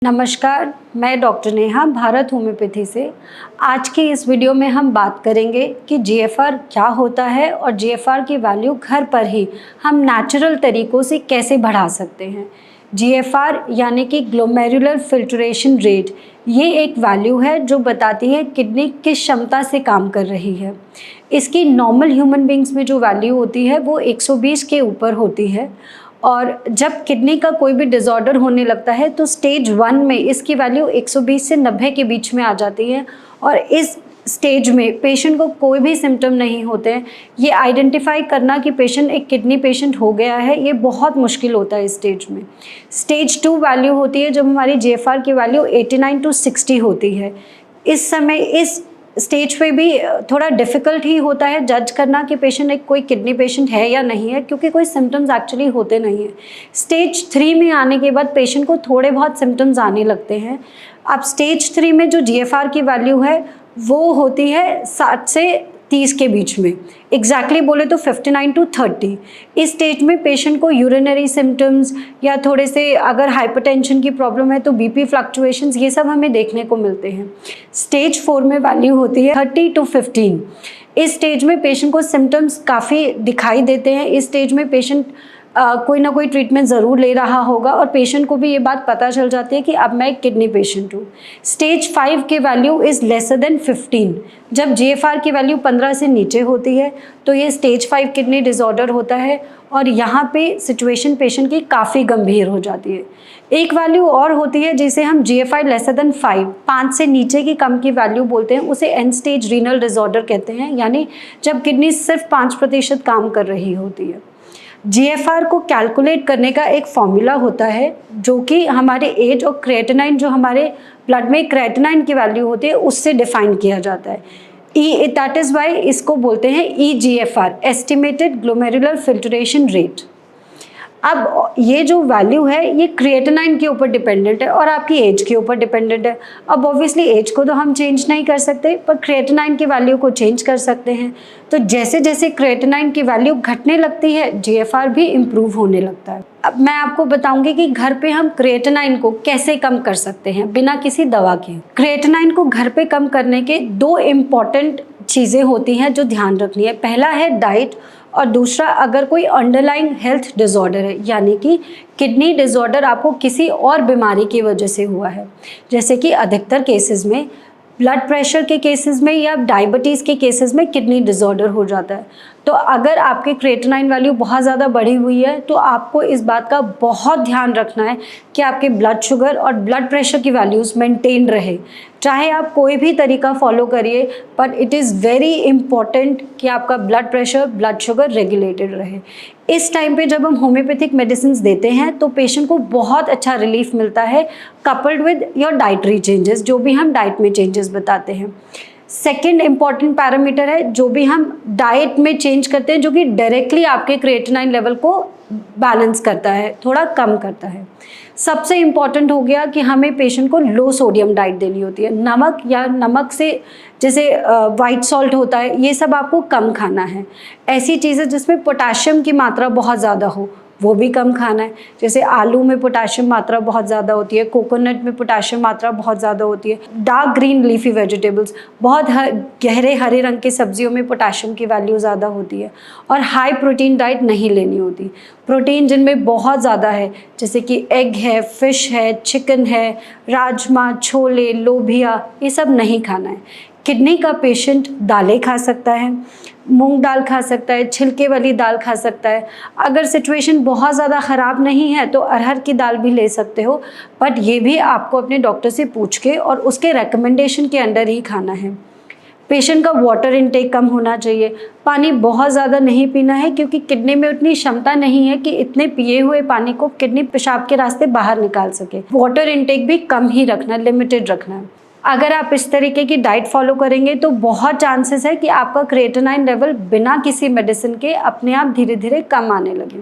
नमस्कार, मैं doctor Neha Bharat homeopathy से। आज की इस वीडियो में हम बात करेंगे कि जीएफआर क्या होता है और जीएफआर की वैल्यू घर पर ही हम नेचुरल तरीक़ों से कैसे बढ़ा सकते हैं। जीएफआर यानी कि ग्लोमेरुलर फिल्ट्रेशन रेट, ये एक वैल्यू है जो बताती है किडनी किस क्षमता से काम कर रही है। इसकी नॉर्मल ह्यूमन बींग्स में जो वैल्यू होती है वो 120 के ऊपर होती है और जब किडनी का कोई भी डिसऑर्डर होने लगता है तो स्टेज 1 में इसकी वैल्यू 120 से 90 के बीच में आ जाती है और इस स्टेज में पेशेंट को कोई भी सिम्टम नहीं होते हैं। ये आइडेंटिफाई करना कि पेशेंट एक किडनी पेशेंट हो गया है, ये बहुत मुश्किल होता है इस स्टेज में। स्टेज 2 वैल्यू होती है जब हमारी जीएफआर की वैल्यू 89 to 60 होती है। इस समय इस स्टेज पे भी थोड़ा डिफ़िकल्ट ही होता है जज करना कि पेशेंट एक कोई किडनी पेशेंट है या नहीं है, क्योंकि कोई सिम्टम्स एक्चुअली होते नहीं हैं। स्टेज 3 में आने के बाद पेशेंट को थोड़े बहुत सिम्टम्स आने लगते हैं। अब स्टेज 3 में जो जीएफआर की वैल्यू है वो होती है 60 से 30 के बीच में, एग्जैक्टली बोले तो 59 to 30। इस स्टेज में पेशेंट को यूरिनरी सिम्टम्स या थोड़े से अगर हाइपरटेंशन की प्रॉब्लम है तो बीपी फ्लक्चुएशंस, ये सब हमें देखने को मिलते हैं। स्टेज 4 में वैल्यू होती है 30 to 15। इस स्टेज में पेशेंट को सिम्टम्स काफ़ी दिखाई देते हैं। इस स्टेज में पेशेंट कोई ना कोई ट्रीटमेंट ज़रूर ले रहा होगा और पेशेंट को भी ये बात पता चल जाती है कि अब मैं एक किडनी पेशेंट हूँ। स्टेज 5 की वैल्यू इज़ लेसर देन 15। जब जीएफआर की वैल्यू 15 से नीचे होती है तो ये स्टेज 5 किडनी डिसऑर्डर होता है और यहाँ पे सिचुएशन पेशेंट की काफ़ी गंभीर हो जाती है। एक वैल्यू और होती है जिसे हम जीएफआर लेसर देन 5 से नीचे की कम की वैल्यू बोलते हैं, उसे एंड स्टेज रीनल डिसऑर्डर कहते हैं, यानी जब किडनी सिर्फ 5% काम कर रही होती है। जीएफआर को कैलकुलेट करने का एक फॉर्मूला होता है जो कि हमारे एज और क्रिएटिनाइन, जो हमारे ब्लड में क्रिएटिनाइन की वैल्यू होती है, उससे डिफाइन किया जाता है। दैट इज़ वाई इसको बोलते हैं EGFR, estimated glomerular filtration rate. अब ये जो वैल्यू है ये क्रिएटिनाइन के ऊपर डिपेंडेंट है और आपकी एज के ऊपर डिपेंडेंट है। अब ऑब्वियसली एज को तो हम चेंज नहीं कर सकते, पर क्रिएटिनाइन की वैल्यू को चेंज कर सकते हैं। तो जैसे जैसे क्रिएटिनाइन की वैल्यू घटने लगती है जीएफआर भी इम्प्रूव होने लगता है। अब मैं आपको बताऊंगी कि घर पे हम क्रिएटिनाइन को कैसे कम कर सकते हैं बिना किसी दवा के। क्रिएटिनाइन को घर पे कम करने के 2 इम्पॉर्टेंट चीज़ें होती हैं जो ध्यान रखनी है। पहला है डाइट और दूसरा अगर कोई अंडरलाइंग हेल्थ डिसऑर्डर है, यानी कि किडनी डिसऑर्डर आपको किसी और बीमारी की वजह से हुआ है, जैसे कि अधिकतर केसेस में ब्लड प्रेशर के केसेस में या डायबिटीज़ के केसेस में किडनी डिसऑर्डर हो जाता है। तो अगर आपके क्रिएटिनाइन वैल्यू बहुत ज़्यादा बढ़ी हुई है तो आपको इस बात का बहुत ध्यान रखना है कि आपके ब्लड शुगर और ब्लड प्रेशर की वैल्यूज़ मेंटेन रहे। चाहे आप कोई भी तरीका फॉलो करिए, but it is very important कि आपका blood pressure, blood sugar regulated रहे। इस टाइम पे जब हम होम्योपैथिक मेडिसिन देते हैं तो पेशेंट को बहुत अच्छा रिलीफ मिलता है, coupled with your dietary changes, जो भी हम डाइट में चेंजेस बताते हैं। सेकेंड इम्पॉर्टेंट पैरामीटर है जो भी हम डाइट में चेंज करते हैं, जो कि डायरेक्टली आपके क्रिएटिनाइन लेवल को बैलेंस करता है, थोड़ा कम करता है। सबसे इम्पॉर्टेंट हो गया कि हमें पेशेंट को लो सोडियम डाइट देनी होती है। नमक या नमक से जैसे वाइट सॉल्ट होता है, ये सब आपको कम खाना है। ऐसी चीज़ें जिसमें पोटाशियम की मात्रा बहुत ज़्यादा हो वो भी कम खाना है। जैसे आलू में पोटाशियम मात्रा बहुत ज़्यादा होती है, कोकोनट में पोटाशियम मात्रा बहुत ज़्यादा होती है, डार्क ग्रीन लीफी वेजिटेबल्स, बहुत गहरे हरे रंग की सब्जियों में पोटाशियम की वैल्यू ज़्यादा होती है, और हाई प्रोटीन डाइट नहीं लेनी होती। प्रोटीन जिनमें बहुत ज़्यादा है जैसे कि एग है, फिश है, चिकन है, राजमा, छोले, लोबिया, ये सब नहीं खाना है। किडनी का पेशेंट दालें खा सकता है, मूंग दाल खा सकता है, छिलके वाली दाल खा सकता है। अगर सिचुएशन बहुत ज़्यादा ख़राब नहीं है तो अरहर की दाल भी ले सकते हो, बट ये भी आपको अपने डॉक्टर से पूछ के और उसके रिकमेंडेशन के अंडर ही खाना है। पेशेंट का वाटर इनटेक कम होना चाहिए, पानी बहुत ज़्यादा नहीं पीना है, क्योंकि किडनी में उतनी क्षमता नहीं है कि इतने पिए हुए पानी को किडनी पेशाब के रास्ते बाहर निकाल सके। वाटर इनटेक भी कम ही रखना, लिमिटेड रखना है। अगर आप इस तरीके की डाइट फॉलो करेंगे तो बहुत चांसेस है कि आपका क्रिएटिनाइन लेवल बिना किसी मेडिसिन के अपने आप धीरे धीरे कम आने लगे।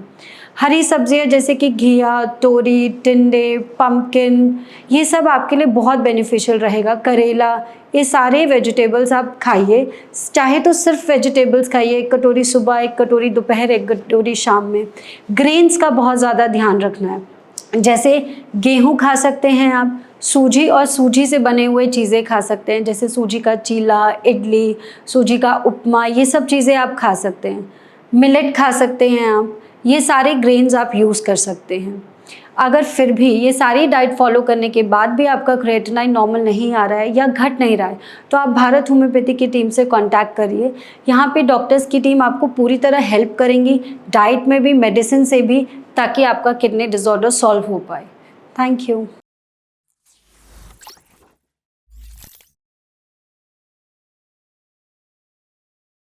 हरी सब्जियां जैसे कि घिया, तोरी, टिंडे, पम्पकिन, ये सब आपके लिए बहुत बेनिफिशियल रहेगा। करेला, ये सारे वेजिटेबल्स आप खाइए। चाहे तो सिर्फ वेजिटेबल्स खाइए, 1 कटोरी सुबह, 1 कटोरी दोपहर, 1 कटोरी शाम में। ग्रेन्स का बहुत ज़्यादा ध्यान रखना है, जैसे गेहूँ खा सकते हैं आप, सूजी और सूजी से बने हुए चीज़ें खा सकते हैं, जैसे सूजी का चीला, इडली, सूजी का उपमा, ये सब चीज़ें आप खा सकते हैं। मिलेट खा सकते हैं आप, ये सारे ग्रेन्स आप यूज़ कर सकते हैं। अगर फिर भी ये सारी डाइट फॉलो करने के बाद भी आपका क्रिएटिनाइन नॉर्मल नहीं आ रहा है या घट नहीं रहा है, तो आप भारत होम्योपैथी की टीम से कांटेक्ट करिए। यहाँ पे डॉक्टर्स की टीम आपको पूरी तरह हेल्प करेंगी, डाइट में भी, मेडिसिन से भी, ताकि आपका किडनी डिसऑर्डर सॉल्व हो पाए। Thank you.